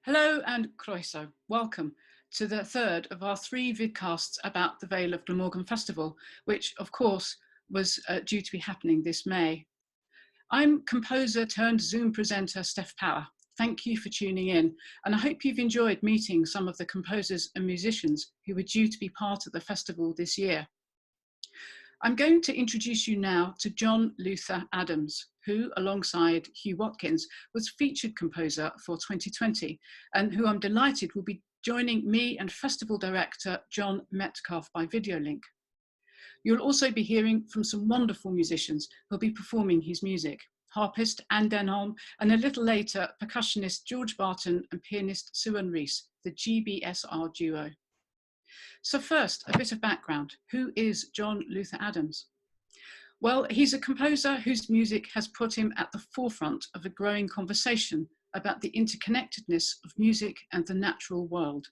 Hello and croeso. Welcome to the third of our 3 vidcasts about the Vale of Glamorgan Festival, which of course was due to be happening this May. I'm composer turned Zoom presenter Steph Power. Thank you for tuning in, and I hope you've enjoyed meeting some of the composers and musicians who were due to be part of the festival this year. I'm going to introduce you now to John Luther Adams, who, alongside Hugh Watkins, was featured composer for 2020, and who I'm delighted will be joining me and festival director John Metcalf by video link. You'll also be hearing from some wonderful musicians who'll be performing his music: harpist Anne Denholm, and a little later percussionist George Barton and pianist Siwan Rhys, the GBSR duo. So first, a bit of background. Who is John Luther Adams? Well, he's a composer whose music has put him at the forefront of a growing conversation about the interconnectedness of music and the natural world,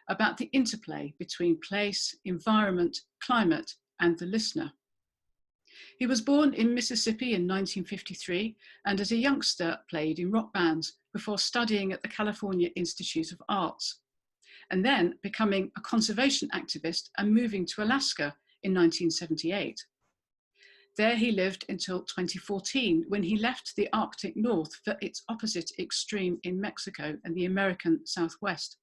about the interplay between place, environment, climate, and the listener. He was born in Mississippi in 1953, and as a youngster played in rock bands before studying at the California Institute of Arts, and then becoming a conservation activist and moving to Alaska in 1978. There he lived until 2014, when he left the Arctic North for its opposite extreme in Mexico and the American Southwest.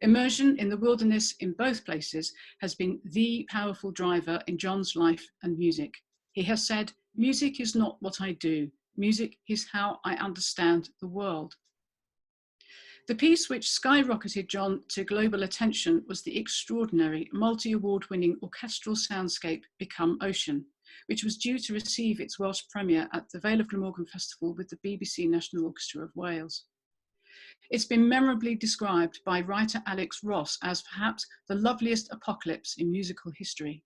Immersion in the wilderness in both places has been the powerful driver in John's life and music. He has said, "Music is not what I do. Music is how I understand the world." The piece which skyrocketed John to global attention was the extraordinary multi-award-winning orchestral soundscape Become Ocean, which was due to receive its Welsh premiere at the Vale of Glamorgan Festival with the BBC National Orchestra of Wales. It's been memorably described by writer Alex Ross as perhaps the loveliest apocalypse in musical history.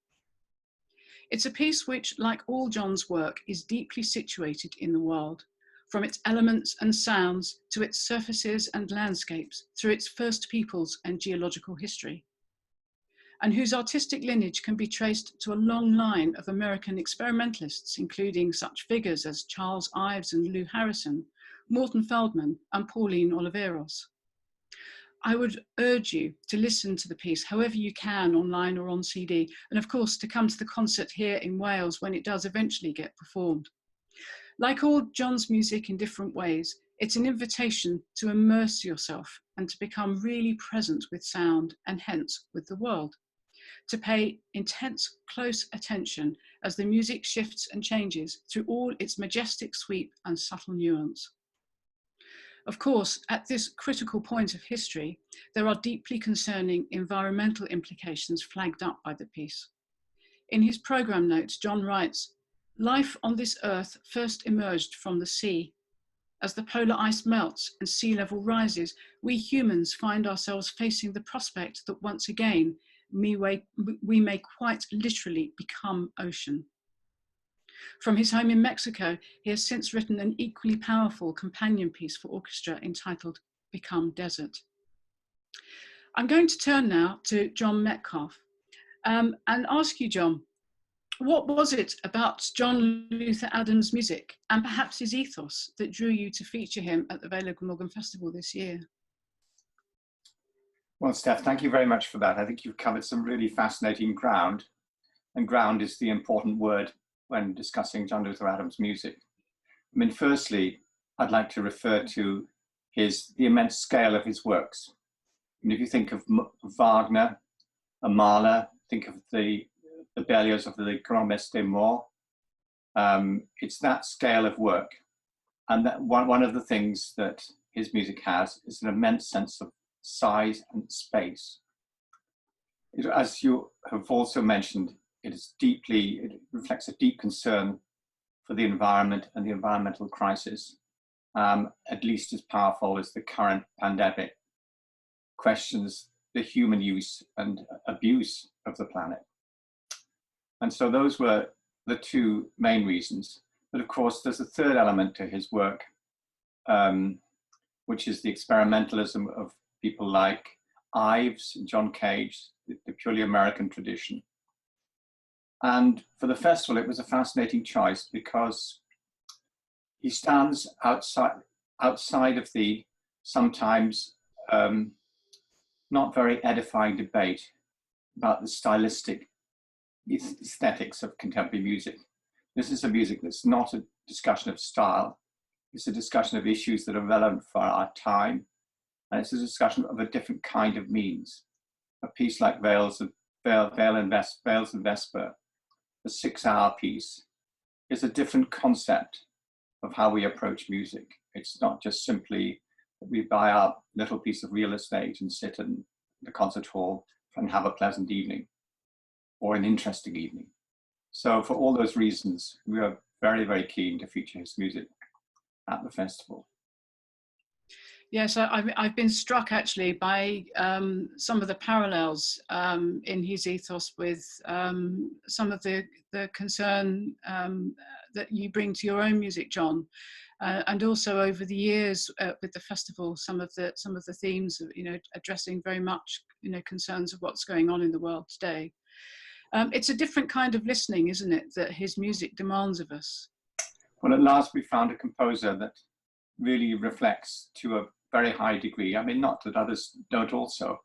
It's a piece which, like all John's work, is deeply situated in the world, from its elements and sounds to its surfaces and landscapes, through its first peoples and geological history, and whose artistic lineage can be traced to a long line of American experimentalists, including such figures as Charles Ives and Lou Harrison, Morton Feldman, and Pauline Oliveros. I would urge you to listen to the piece however you can, online or on CD, and of course to come to the concert here in Wales when it does eventually get performed. Like all John's music in different ways, it's an invitation to immerse yourself and to become really present with sound and hence with the world, to pay intense, close attention as the music shifts and changes through all its majestic sweep and subtle nuance. Of course, at this critical point of history, there are deeply concerning environmental implications flagged up by the piece. In his programme notes, John writes, "Life on this earth first emerged from the sea. As the polar ice melts and sea level rises, we humans find ourselves facing the prospect that once again, we may quite literally become ocean." From his home in Mexico, he has since written an equally powerful companion piece for orchestra entitled Become Desert. I'm going to turn now to John Metcalf and ask you, John, what was it about John Luther Adams' music and perhaps his ethos that drew you to feature him at the Vale of Glamorgan Festival this year? Well, Steph, thank you very much for that. I think you've covered some really fascinating ground, and ground is the important word when discussing John Luther Adams' music. I mean, firstly, I'd like to refer to the immense scale of his works. I mean, if you think of Wagner, Mahler, think of the Berlioz of the Grand Messe des Morts, it's that scale of work. And that one of the things that his music has is an immense sense of size and space. As you have also mentioned, it reflects a deep concern for the environment and the environmental crisis, at least as powerful as the current pandemic questions the human use and abuse of the planet. And so those were the two main reasons. But of course, there's a third element to his work, which is the experimentalism of people like Ives and John Cage, the purely American tradition. And for the festival, it was a fascinating choice because he stands outside of the sometimes not very edifying debate about the stylistic aesthetics of contemporary music. This is a music that's not a discussion of style. It's a discussion of issues that are relevant for our time. And it's a discussion of a different kind of means. A piece like Vales and Vesper, the 6-hour piece, is a different concept of how we approach music. It's not just simply that we buy our little piece of real estate and sit in the concert hall and have a pleasant evening or an interesting evening. So for all those reasons, we are very, very keen to feature his music at the festival. Yes, I've been struck actually by some of the parallels in his ethos with some of the concern that you bring to your own music, John, and also over the years with the festival, some of the themes, addressing very much concerns of what's going on in the world today. It's a different kind of listening, isn't it, that his music demands of us? Well, at last we found a composer that really reflects to a very high degree, I mean, not that others don't also,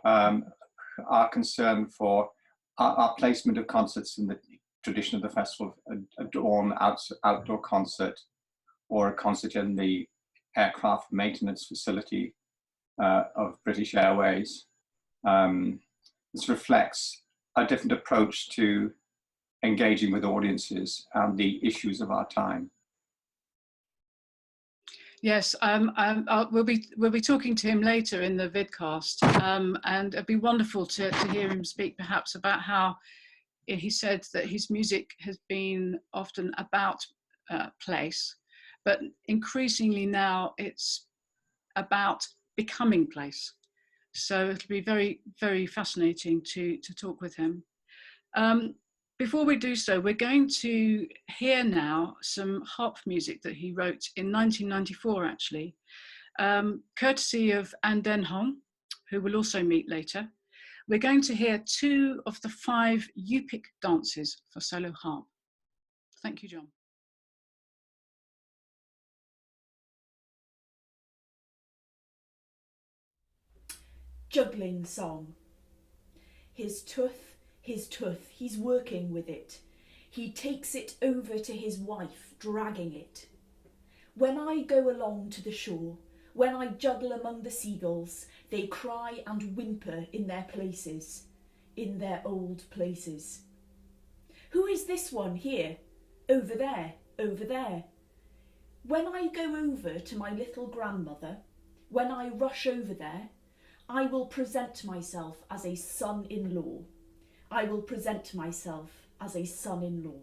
our concern for our placement of concerts in the tradition of the festival, a dawn outdoor concert or a concert in the aircraft maintenance facility of British Airways. This reflects a different approach to engaging with audiences and the issues of our time. Yes, we'll be talking to him later in the vidcast, and it'd be wonderful to hear him speak perhaps about how he said that his music has been often about place, but increasingly now it's about becoming place. So it'll be very, very fascinating to talk with him. Before we do so, we're going to hear now some harp music that he wrote in 1994, actually, courtesy of Anne Denholm, who we'll also meet later. We're going to hear 2 of the 5 Yupik dances for solo harp. Thank you, John. Juggling song. His tooth, he's working with it. He takes it over to his wife, dragging it. When I go along to the shore, when I juggle among the seagulls, they cry and whimper in their places, in their old places. Who is this one here? Over there, over there. When I go over to my little grandmother, when I rush over there, I will present myself as a son-in-law. I will present myself as a son-in-law.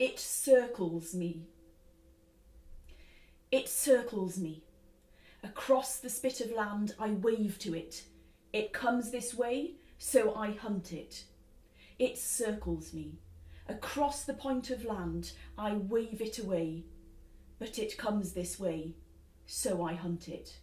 It circles me. It circles me. Across the spit of land I wave to it. It comes this way, so I hunt it. It circles me. Across the point of land I wave it away. But it comes this way, so I hunt it.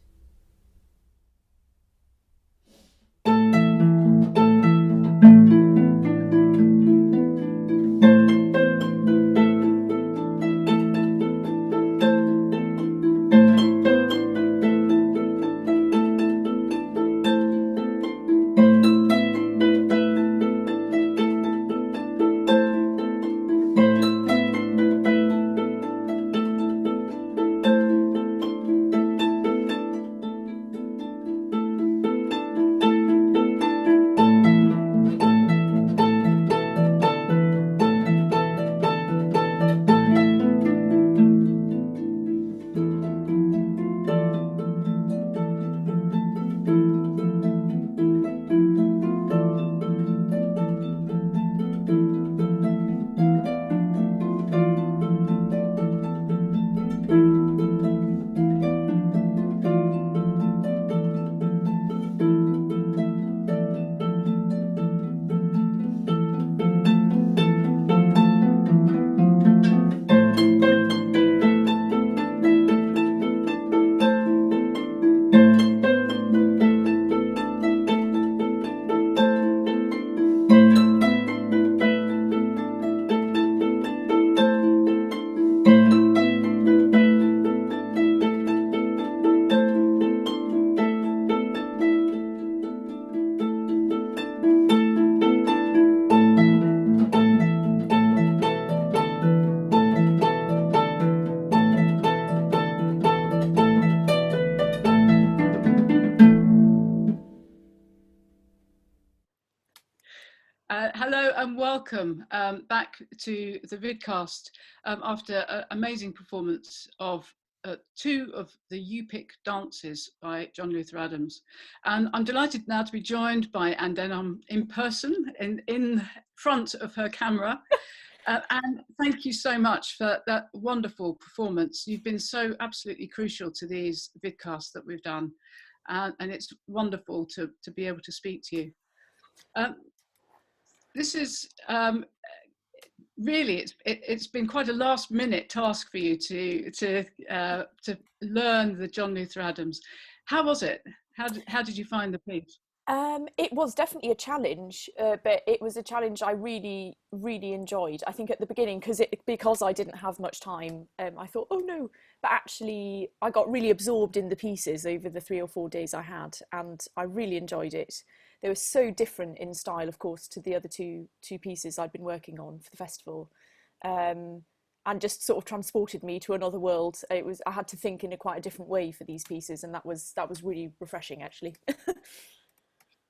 Hello and welcome back to the vidcast after an amazing performance of two of the UPIC dances by John Luther Adams. And I'm delighted now to be joined by Anne Denholm in person, in front of her camera. And thank you so much for that wonderful performance. You've been so absolutely crucial to these vidcasts that we've done. And it's wonderful to be able to speak to you. This is really, it's been quite a last minute task for you to learn the John Luther Adams. How was it? How did you find the piece? It was definitely a challenge, but it was a challenge I really, really enjoyed. I think at the beginning, because I didn't have much time, I thought, oh no, but actually I got really absorbed in the pieces over the 3 or 4 days I had, and I really enjoyed it. They were so different in style, of course, to the other two pieces I'd been working on for the festival, and just sort of transported me to another world. I had to think in quite a different way for these pieces, and that was really refreshing, actually.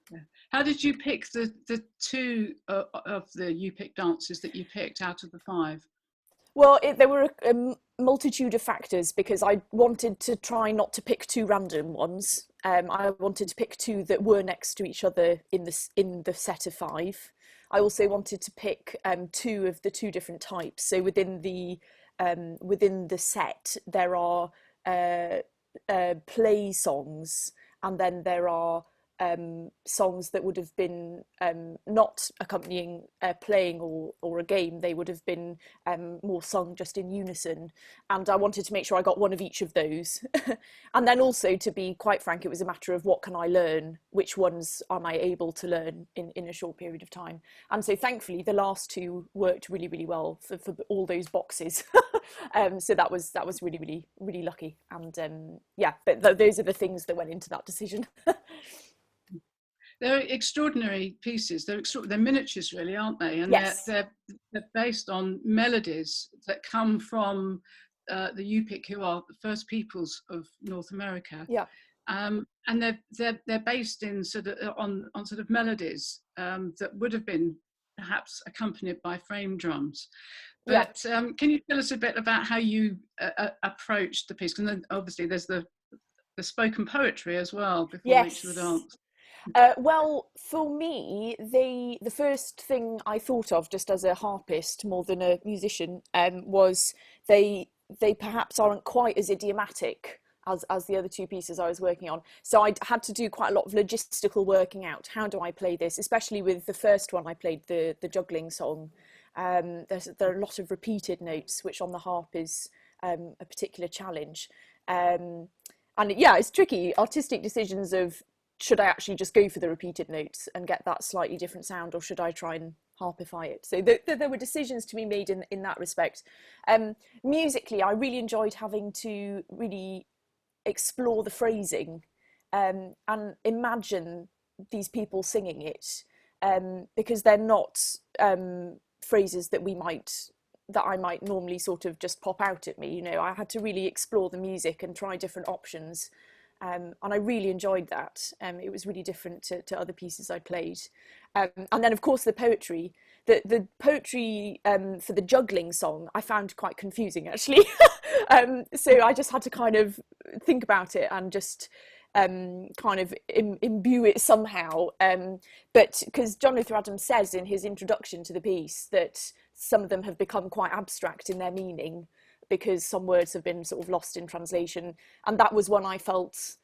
Yeah. How did you pick the two of the UPIC dances that you picked out of the 5? Well, there were a multitude of factors, because I wanted to try not to pick 2 random ones. I wanted to pick 2 that were next to each other in the set of 5. I also wanted to pick 2 of the 2 different types. So within the set, there are play songs, and then there are songs that would have been not accompanying playing or a game. They would have been more sung just in unison, and I wanted to make sure I got one of each of those. And then also, to be quite frank, it was a matter of what can I learn, which ones am I able to learn in a short period of time. And so thankfully the last 2 worked really, really well for all those boxes. So that was really, really, really lucky. And yeah, but those are the things that went into that decision. They're extraordinary pieces. They're miniatures, really, aren't they? And yes. they're based on melodies that come from the UPIC, who are the first peoples of North America. Yeah. And they're based in on sort of melodies that would have been perhaps accompanied by frame drums. But can you tell us a bit about how you approached the piece? And then obviously there's the spoken poetry as well before each of the dance. Well, for me, the first thing I thought of, just as a harpist more than a musician, was they perhaps aren't quite as idiomatic as the other two pieces I was working on. So I had to do quite a lot of logistical working out. How do I play this? Especially with the first one I played, the juggling song. There are a lot of repeated notes, which on the harp is a particular challenge. And yeah, it's tricky. Artistic decisions of, should I actually just go for the repeated notes and get that slightly different sound, or should I try and harpify it? So there were decisions to be made in that respect. Musically, I really enjoyed having to really explore the phrasing and imagine these people singing it, because they're not phrases that I might normally sort of just pop out at me. You know, I had to really explore the music and try different options. And I really enjoyed that. It was really different to other pieces I played. And then, of course, the poetry. The poetry for the juggling song I found quite confusing, actually. So I just had to kind of think about it and just kind of imbue it somehow. But because John Luther Adams says in his introduction to the piece that some of them have become quite abstract in their meaning, because some words have been sort of lost in translation. And that was one I felt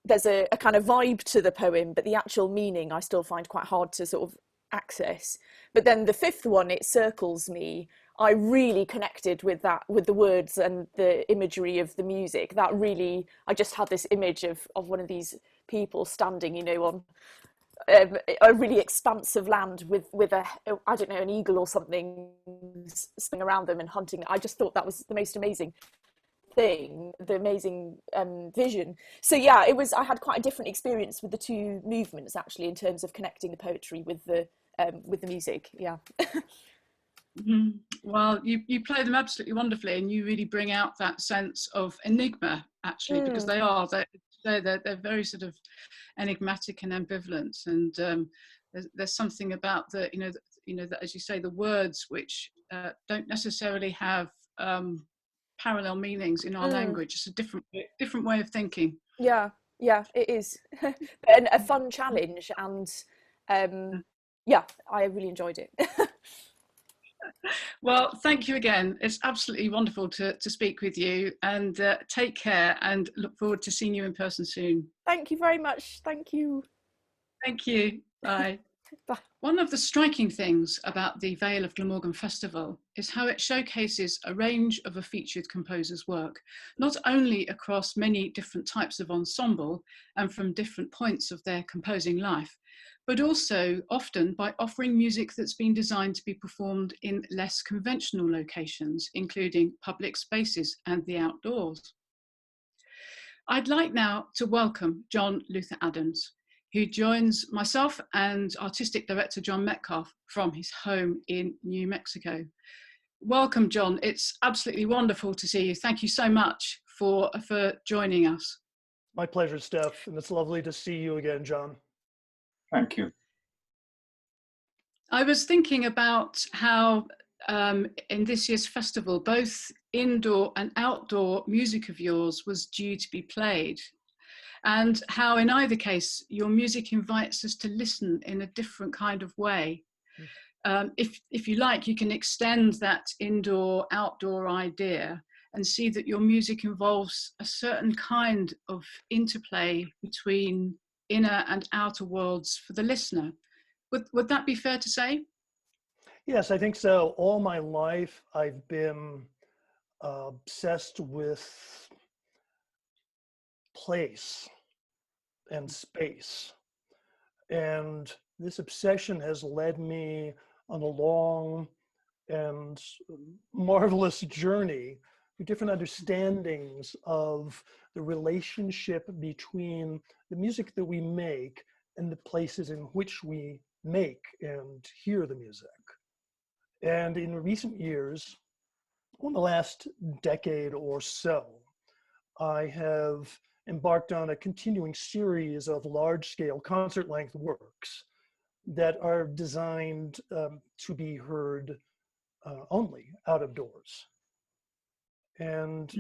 there's a kind of vibe to the poem, but the actual meaning I still find quite hard to sort of access. But then the fifth one, It Circles Me, I really connected with that, with the words and the imagery of the music. That really, I just had this image of one of these people standing, you know, on a really expansive land with a, I don't know, an eagle or something spinning around them and hunting. I just thought that was the most amazing thing, the amazing vision. So yeah, I had quite a different experience with the two movements, actually, in terms of connecting the poetry with the music. Yeah. Well, you play them absolutely wonderfully, and you really bring out that sense of enigma, actually, because they're very sort of enigmatic and ambivalent, and there's something about the that, as you say, the words which don't necessarily have parallel meanings in our language. It's a different way of thinking. Yeah, it is. And a fun challenge, and yeah, I really enjoyed it. Well, thank you again. It's absolutely wonderful to speak with you, and take care, and look forward to seeing you in person soon. Thank you very much. Thank you. Thank you. Bye. Bye. One of the striking things about the Vale of Glamorgan Festival is how it showcases a range of a featured composer's work, not only across many different types of ensemble and from different points of their composing life, but also often by offering music that's been designed to be performed in less conventional locations, including public spaces and the outdoors. I'd like now to welcome John Luther Adams, who joins myself and Artistic Director John Metcalf from his home in New Mexico. Welcome, John. It's absolutely wonderful to see you. Thank you so much for joining us. My pleasure, Steph, and it's lovely to see you again, John. Thank you. I was thinking about how in this year's festival, both indoor and outdoor music of yours was due to be played, and how in either case your music invites us to listen in a different kind of way. If you like, you can extend that indoor-outdoor idea and see that your music involves a certain kind of interplay between inner and outer worlds for the listener. Would that be fair to say? Yes, I think so. All my life, I've been obsessed with place and space. And this obsession has led me on a long and marvelous journey to different understandings of the relationship between the music that we make and the places in which we make and hear the music. And in recent years, in the last decade or so, I have embarked on a continuing series of large-scale concert-length works that are designed to be heard only out of doors. And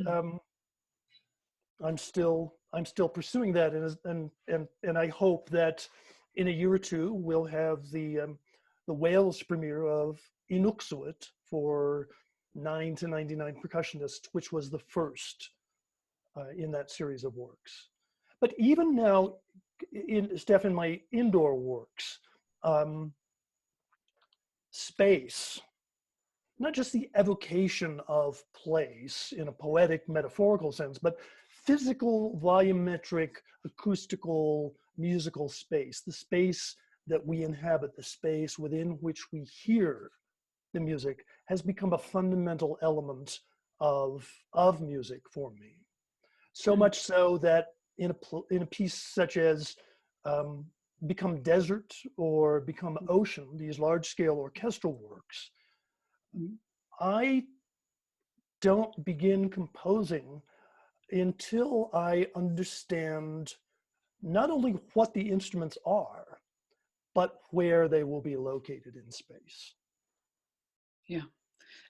I'm still pursuing that, and I hope that in a year or two, we'll have the Wales premiere of Inuxuit for 9 to 99 Percussionists, which was the first in that series of works. But even now, Steph, in my indoor works, space, not just the evocation of place in a poetic, metaphorical sense, but physical, volumetric, acoustical, musical space, the space that we inhabit, the space within which we hear the music, has become a fundamental element of music for me. So much so that in a piece such as Become Desert or Become Ocean, these large-scale orchestral works, I don't begin composing until I understand not only what the instruments are, but where they will be located in space. Yeah,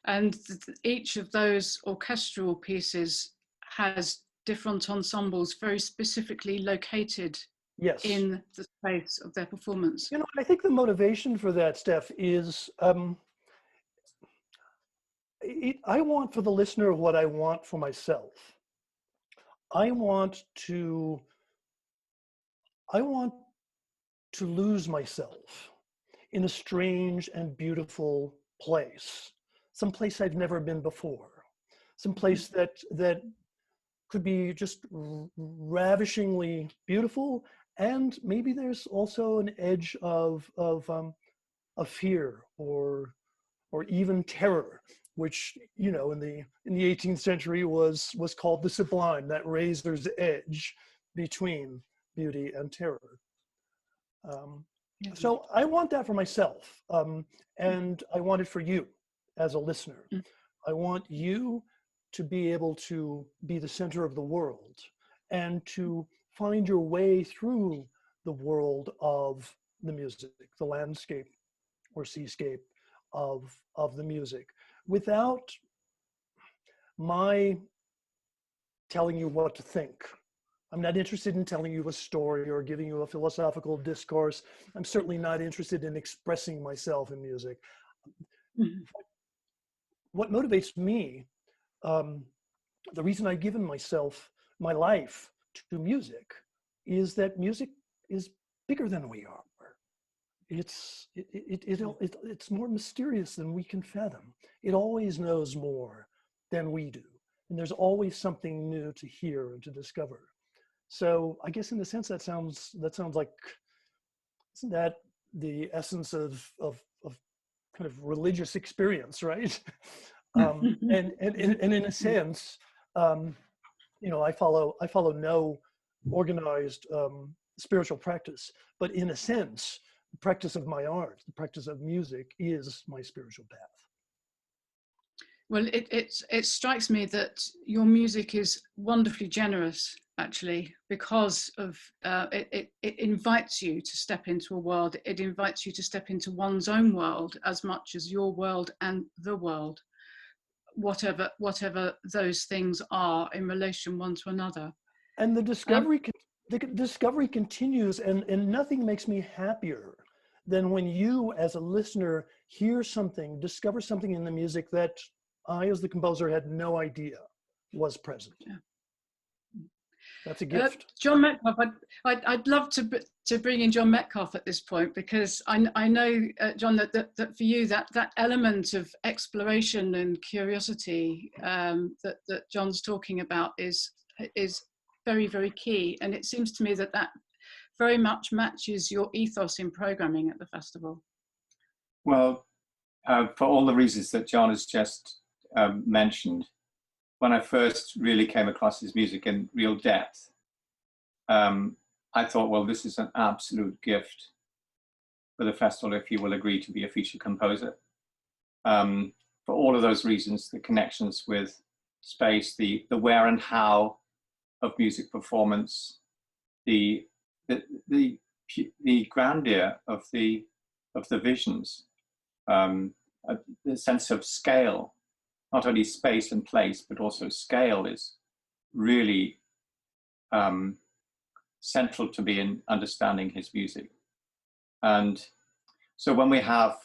and each of those orchestral pieces has different ensembles very specifically located Yes. in the space of their performance. You know, I think the motivation for that, Steph, is I want for the listener what I want for myself. I want to lose myself in a strange and beautiful place, some place I've never been before, some place that could be just ravishingly beautiful, and maybe there's also an edge of fear or even terror, which, you know, in the 18th century was called the sublime, that razor's edge between beauty and terror. So I want that for myself, and I want it for you as a listener. I want you to be able to be the center of the world and to find your way through the world of the music, the landscape or seascape of the music, without my telling you what to think. I'm not interested in telling you a story or giving you a philosophical discourse. I'm certainly not interested in expressing myself in music. What motivates me, the reason I've given myself, my life to music, is that music is bigger than we are. It's more mysterious than we can fathom. It always knows more than we do. And there's always something new to hear and to discover. So I guess in a sense that sounds like, isn't that the essence of kind of religious experience, right? And in a sense, you know, I follow no organized spiritual practice, but in a sense, the practice of my art, the practice of music, is my spiritual path. Well, it strikes me that your music is wonderfully generous, actually, because of it invites you to step into a world. It invites you to step into one's own world as much as your world and the world, whatever those things are in relation one to another. And the discovery continues, and nothing makes me happier than when you, as a listener, hear something, discover something in the music that I, as the composer, had no idea was present. Yeah. That's a gift. John Metcalf, I'd love to bring in John Metcalf at this point, because I know, John, that for you, that element of exploration and curiosity that John's talking about is very, very key. And it seems to me that very much matches your ethos in programming at the festival. Well, for all the reasons that John has just mentioned, when I first really came across his music in real depth, I thought, well, this is an absolute gift for the festival if you will agree to be a feature composer. For all of those reasons, the connections with space, the where and how of music performance, the grandeur of the visions, the sense of scale. Not only space and place, but also scale is really central to me in understanding his music. And so when we have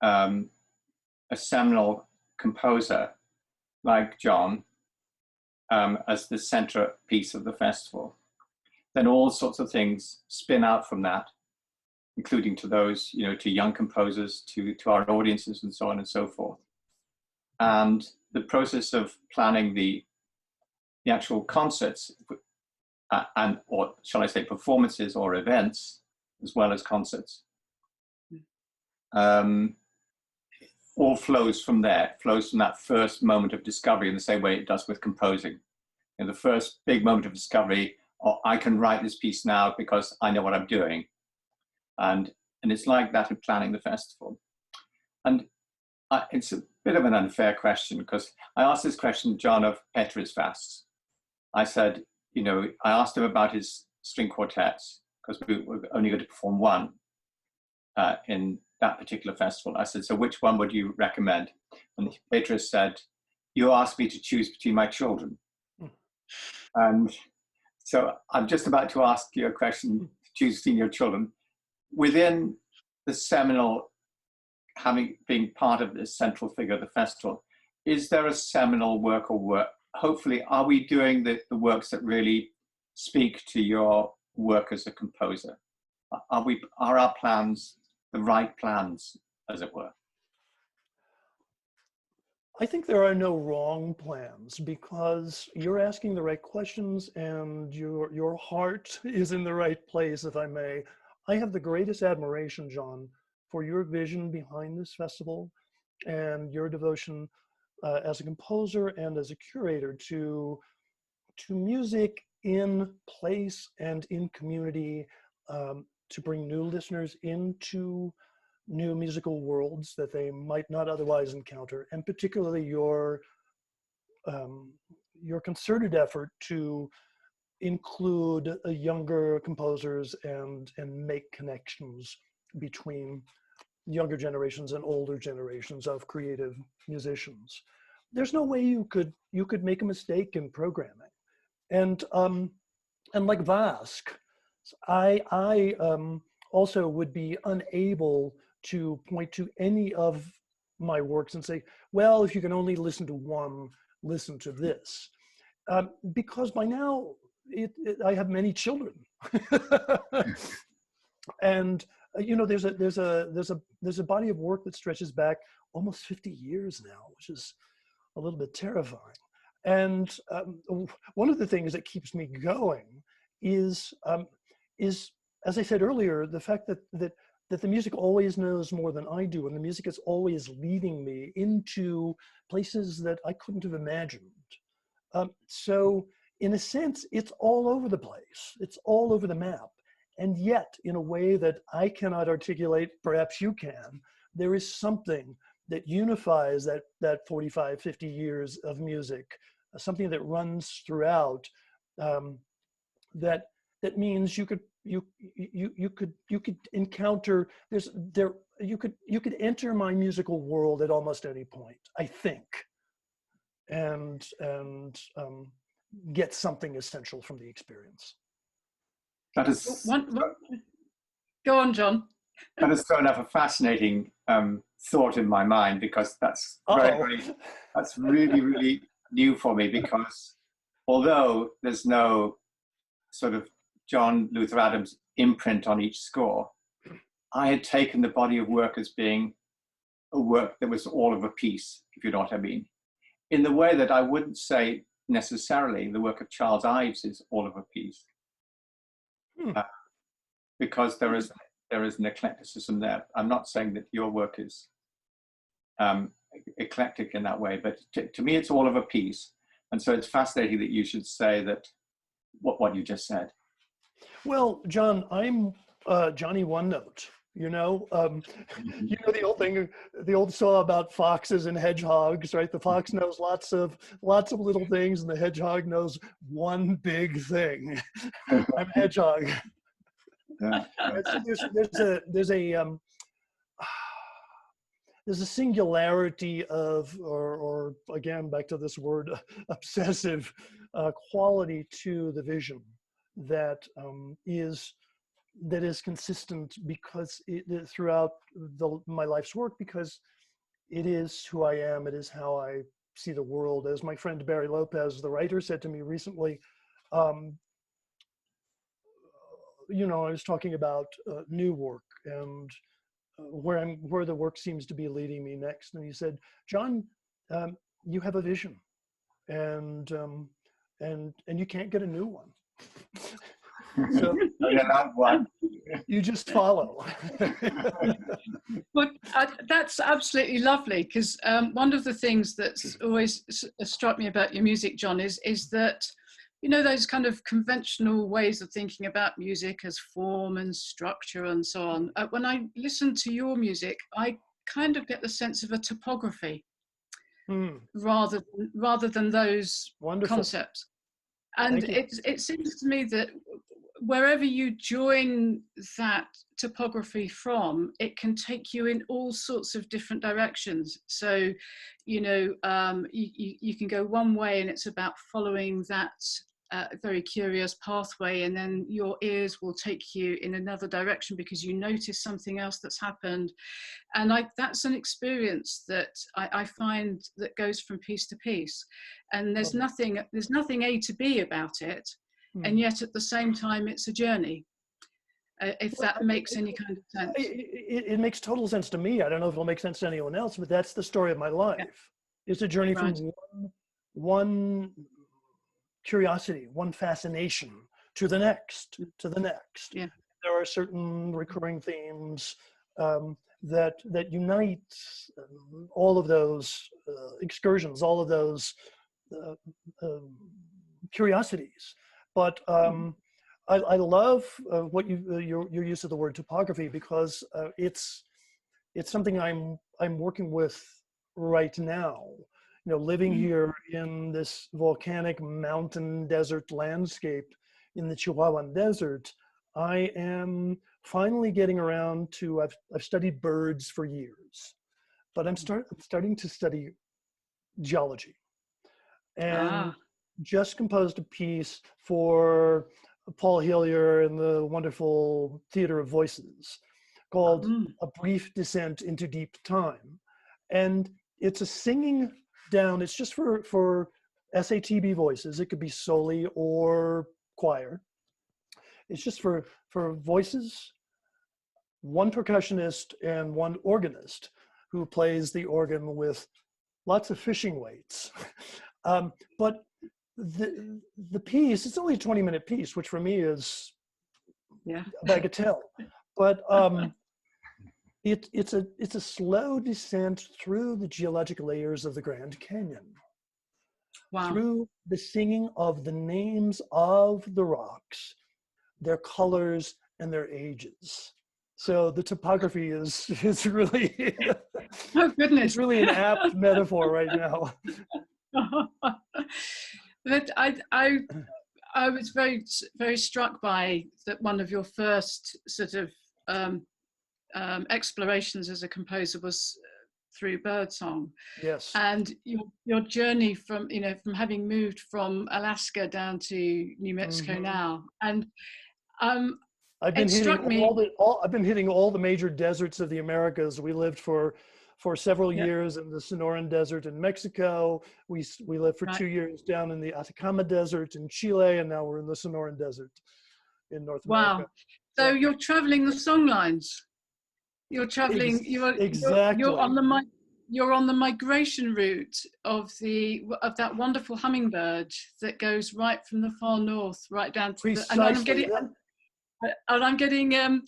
a seminal composer like John as the centerpiece of the festival, then all sorts of things spin out from that, including to those, you know, to young composers, to our audiences, and so on and so forth. And the process of planning the actual concerts, and, or shall I say, performances or events, as well as concerts, all flows from there, flows from that first moment of discovery in the same way it does with composing. In the first big moment of discovery, oh, I can write this piece now because I know what I'm doing. And it's like that in planning the festival. And it's a bit of an unfair question, because I asked this question, John, of Petrus Vass. I said, you know, I asked him about his string quartets, because we were only going to perform one in that particular festival. I said, so which one would you recommend? And Petrus said, you asked me to choose between my children. And so I'm just about to ask you a question, to choose between your children. Within the seminal, being part of this central figure of the festival, is there a seminal work or work? Hopefully, are we doing the works that really speak to your work as a composer? Are our plans the right plans, as it were? I think there are no wrong plans, because you're asking the right questions and your heart is in the right place, if I may. I have the greatest admiration, John, for your vision behind this festival and your devotion as a composer and as a curator to music in place and in community, to bring new listeners into new musical worlds that they might not otherwise encounter, and particularly your concerted effort to include younger composers and make connections between younger generations and older generations of creative musicians. There's no way you could make a mistake in programming. And like Vask, I also would be unable to point to any of my works and say, well, if you can only listen to one, listen to this. Because by now, I have many children. And you know, there's a body of work that stretches back almost 50 years now, which is a little bit terrifying. And one of the things that keeps me going is, as I said earlier, the fact that the music always knows more than I do, and the music is always leading me into places that I couldn't have imagined. So in a sense, it's all over the place. It's all over the map. And yet, in a way that I cannot articulate, perhaps you can, there is something that unifies that 45, 50 years of music, something that runs throughout, that means you could encounter, you could enter my musical world at almost any point, I think, and get something essential from the experience. That is Go on, John. That has thrown up a fascinating thought in my mind, because that's that's really, really new for me, because although there's no sort of John Luther Adams imprint on each score, I had taken the body of work as being a work that was all of a piece, if you know what I mean. In the way that I wouldn't say necessarily the work of Charles Ives is all of a piece. Because there is an eclecticism there. I'm not saying that your work is eclectic in that way, but to me it's all of a piece. And so it's fascinating that you should say that what you just said. Well, John, I'm Johnny One Note. You know the old thing, the old saw about foxes and hedgehogs, right? The fox knows lots of little things, and the hedgehog knows one big thing. I'm a hedgehog. Yeah. So there's a singularity of, or again, back to this word, obsessive quality to the vision that is that is consistent because throughout my life's work, because it is who I am. It is how I see the world. As my friend Barry Lopez, the writer, said to me recently, you know, I was talking about new work and where the work seems to be leading me next. And he said, John, you have a vision, and you can't get a new one. So you just follow. Well, that's absolutely lovely, because one of the things that's always struck me about your music, John, is that, you know, those kind of conventional ways of thinking about music as form and structure and so on. When I listen to your music, I kind of get the sense of a topography rather than those Wonderful concepts. And it seems to me that wherever you join that topography from, it can take you in all sorts of different directions. So, you know, you can go one way and it's about following that very curious pathway, and then your ears will take you in another direction because you notice something else that's happened. And that's an experience that I find that goes from piece to piece, and there's nothing A to B about it, and yet at the same time it's a journey, if that makes any kind of sense. It makes total sense to me. I don't know if it'll make sense to anyone else, but that's the story of my life. Yeah. It's a journey from one curiosity, one fascination to the next, Yeah. There are certain recurring themes that unite all of those excursions, all of those curiosities. But I love what your use of the word topography, because it's something I'm working with right now. You know, living here in this volcanic mountain desert landscape in the Chihuahuan Desert, I am finally getting around to, I've studied birds for years, but I'm starting to study geology, and just composed a piece for Paul Hillier and the wonderful Theater of Voices called A Brief Descent into Deep Time. And it's a singing down, it's just for SATB voices. It could be soli or choir. It's just for voices, one percussionist and one organist who plays the organ with lots of fishing weights. But the piece, it's only a 20-minute piece, which for me is a bagatelle. But it's a slow descent through the geologic layers of the Grand Canyon. Wow. Through the singing of the names of the rocks, their colors, and their ages. So the topography is really, oh goodness, it's really an apt metaphor right now. But I was very, very struck by that one of your first sort of explorations as a composer was through birdsong. Yes. And your journey from having moved from Alaska down to New Mexico now, and I've been hitting all the major deserts of the Americas. We lived for several years in the Sonoran Desert in Mexico. We lived for 2 years down in the Atacama Desert in Chile, and now we're in the Sonoran Desert in North America. Wow! So you're traveling the songlines. You're traveling. Exactly. You're on the migration route of that wonderful hummingbird that goes right from the far north right down to Precisely. I'm getting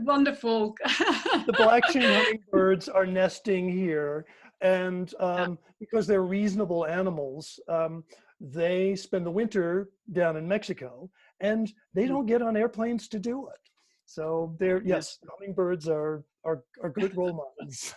wonderful. The black-chain hummingbirds are nesting here, and because they're reasonable animals, they spend the winter down in Mexico, and they don't get on airplanes to do it. So hummingbirds are good role models.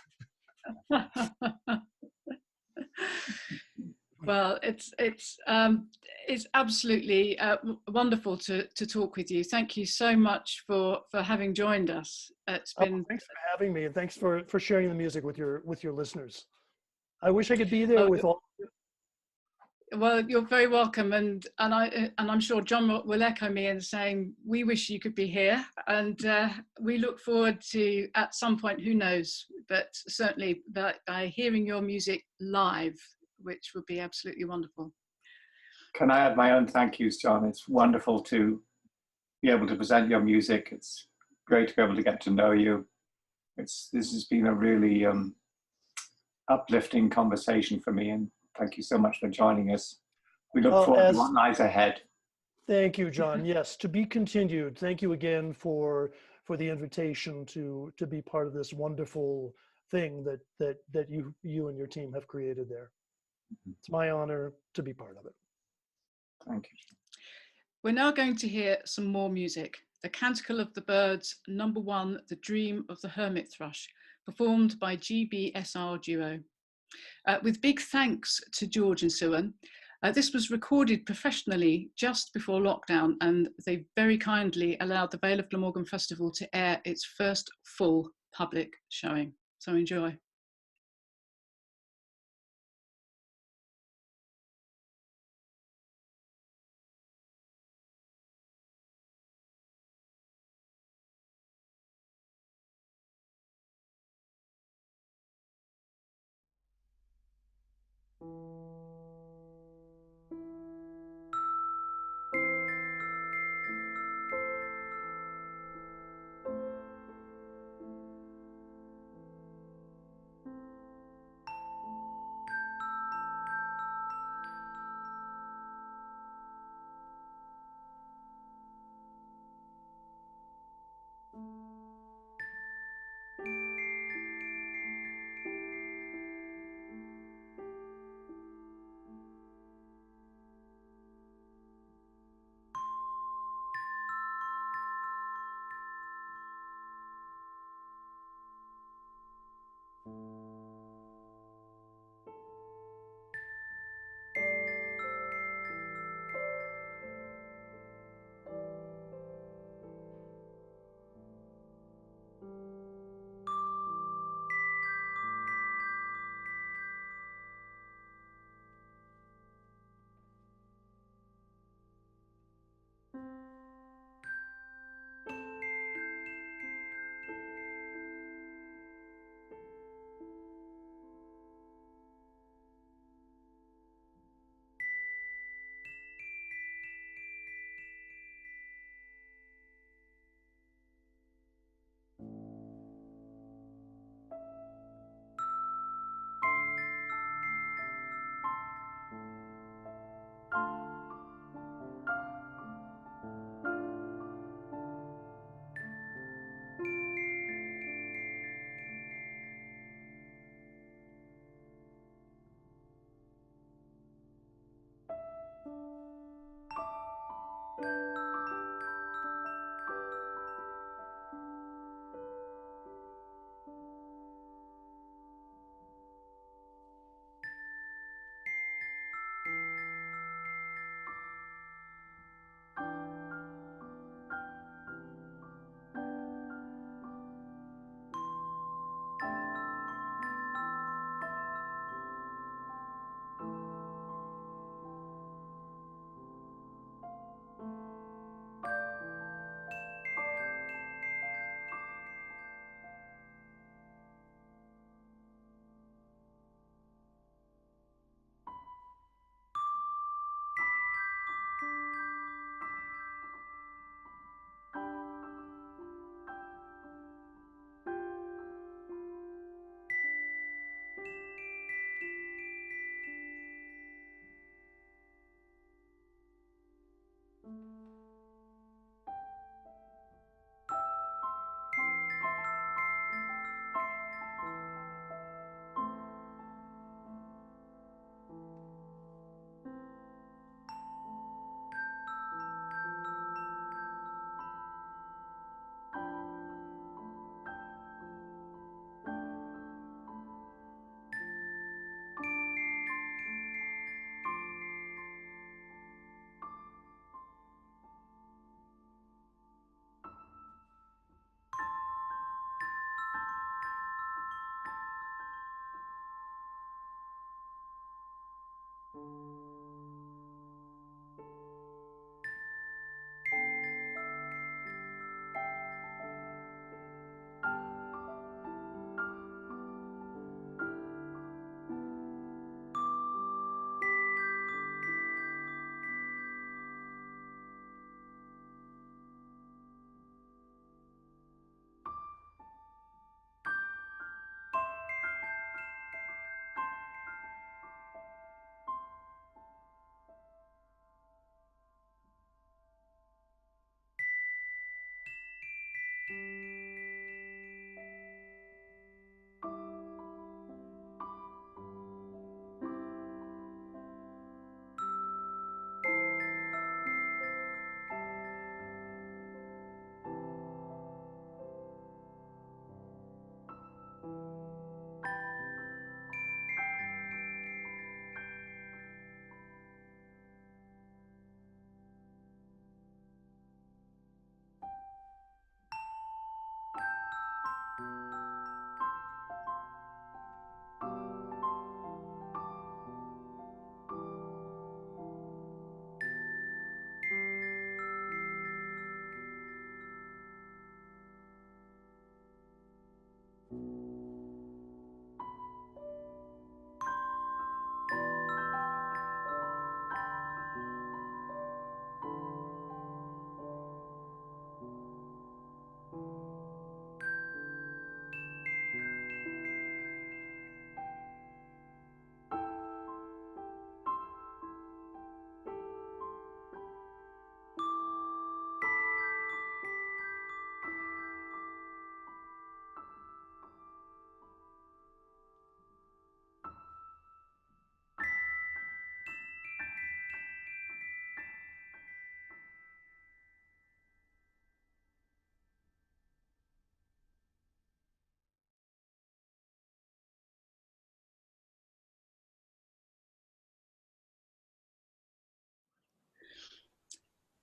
Well, it's absolutely wonderful to talk with you. Thank you so much for having joined us. It's been thanks for having me, and thanks for sharing the music with your listeners. I wish I could be there with all. Well, you're very welcome, and I'm sure John will echo me in saying we wish you could be here, and we look forward to, at some point, who knows, but certainly by hearing your music live, which would be absolutely wonderful. Can I add my own thank yous, John? It's wonderful to be able to present your music. It's great to be able to get to know you. This has been a really uplifting conversation for me, and thank you so much for joining us. We look forward to what lies ahead. Thank you, John. Yes, to be continued. Thank you again for the invitation to be part of this wonderful thing that you and your team have created there. It's my honor to be part of it. Thank you. We're now going to hear some more music. The Canticle of the Birds, number 1, The Dream of the Hermit Thrush, performed by GBSR Duo. With big thanks to George and Siwan. This was recorded professionally just before lockdown, and they very kindly allowed the Vale of Glamorgan Festival to air its first full public showing. So enjoy.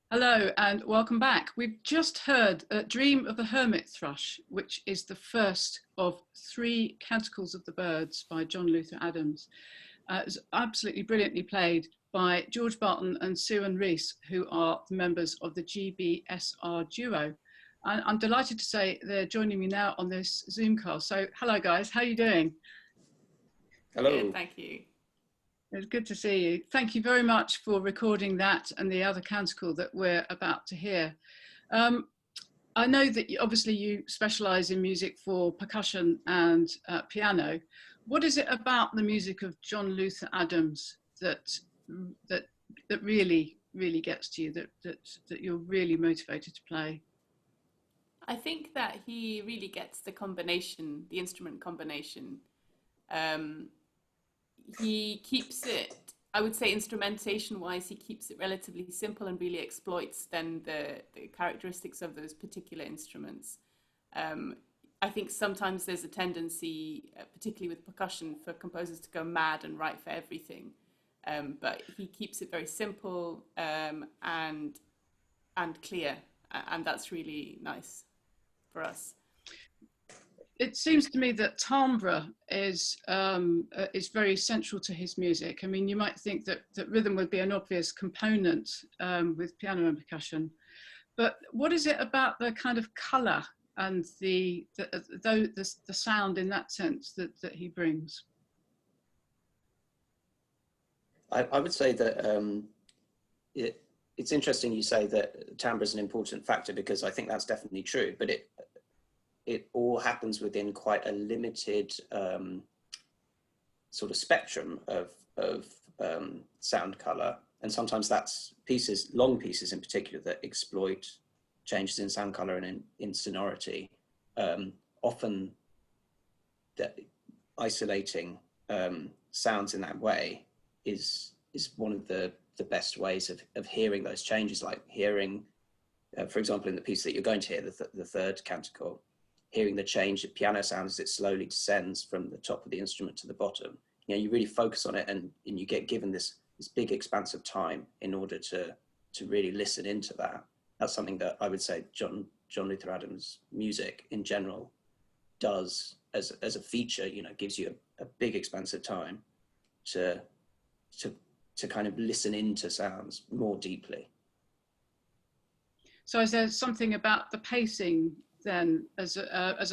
Hello and welcome back. We've just heard Dream of the Hermit Thrush, which is the first of 3 Canticles of the Birds by John Luther Adams. It's absolutely brilliantly played by George Barton and Siwan Rhys, who are the members of the GBSR duo. And I'm delighted to say they're joining me now on this Zoom call. So hello guys, how are you doing? Hello. Good, thank you. It's good to see you. Thank you very much for recording that and the other canticle that we're about to hear. I know that obviously you specialise in music for percussion and piano. What is it about the music of John Luther Adams that really gets to you, that you're really motivated to play? I think that he really gets the combination, the instrument combination. He keeps it, I would say instrumentation wise, he keeps it relatively simple and really exploits then the characteristics of those particular instruments. I think sometimes there's a tendency, particularly with percussion, for composers to go mad and write for everything. But he keeps it very simple and clear, and that's really nice for us. It seems to me that timbre is very central to his music. I mean, you might think that rhythm would be an obvious component with piano and percussion, but what is it about the kind of colour and the sound in that sense that he brings? I would say that it's interesting you say that timbre is an important factor, because I think that's definitely true, but it all happens within quite a limited sort of spectrum of sound color. And sometimes that's long pieces in particular, that exploit changes in sound color and in sonority. Often that isolating sounds in that way is one of the best ways of hearing those changes, like hearing, for example, in the piece that you're going to hear, the third canticle, hearing the change of piano sound as it slowly descends from the top of the instrument to the bottom. You know, you really focus on it, and you get given this big expanse of time in order to really listen into that. That's something that I would say John Luther Adams' music in general does as a feature. You know, gives you a big expanse of time to kind of listen into sounds more deeply. So is there something about the pacing then, as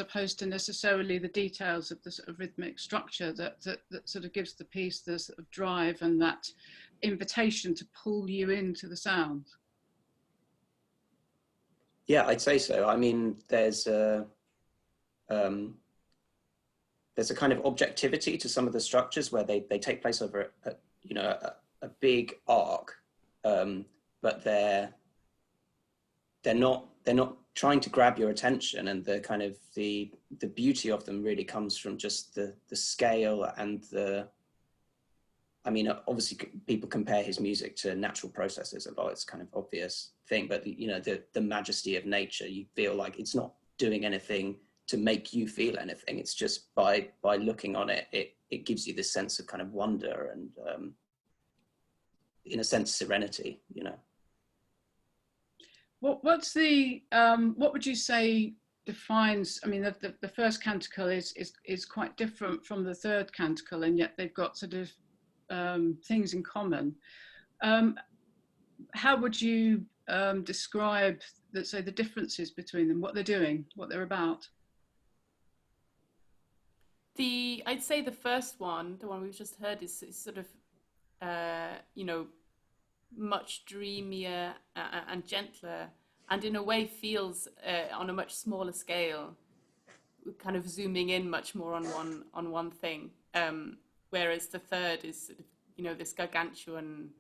opposed to necessarily the details of the sort of rhythmic structure, that sort of gives the piece the sort of drive and that invitation to pull you into the sound? Yeah, I'd say so. I mean, there's a kind of objectivity to some of the structures where they take place over a big arc, but they're not trying to grab your attention, and the beauty of them really comes from just the scale and I mean, obviously people compare his music to natural processes a lot. It's kind of obvious thing, but you know, the majesty of nature, you feel like it's not doing anything to make you feel anything. It's just by looking on it, it gives you this sense of kind of wonder and in a sense serenity, you know. What would you say defines, I mean, the first canticle is quite different from the third canticle, and yet they've got sort of things in common. How would you describe, let's say, the differences between them, what they're doing, what they're about? I'd say the first one, the one we've just heard, is sort of, you know, much dreamier and gentler, and in a way feels on a much smaller scale, kind of zooming in much more on one thing, whereas the third is sort of, you know, this gargantuan,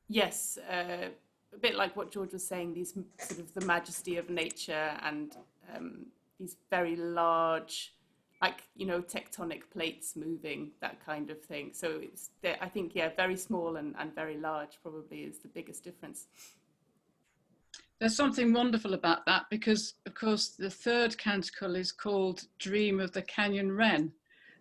yes, a bit like what George was saying, these sort of the majesty of nature and these very large, like, you know, tectonic plates moving, that kind of thing. So it's, I think, yeah, very small and very large probably is the biggest difference. There's something wonderful about that, because of course the third canticle is called Dream of the Canyon Wren.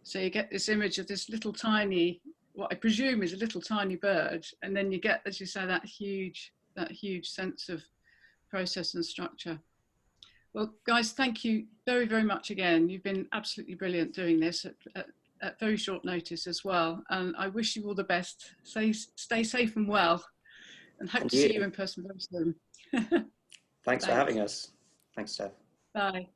So you get this image of this little tiny what I presume is a little tiny bird, and then you get, as you say, that huge sense of process and structure. Well, guys, thank you very, very much again. You've been absolutely brilliant doing this at very short notice as well. And I wish you all the best. Stay safe and well, and hope to see you in person very soon. Thanks for having us. Thanks, Steph. Bye.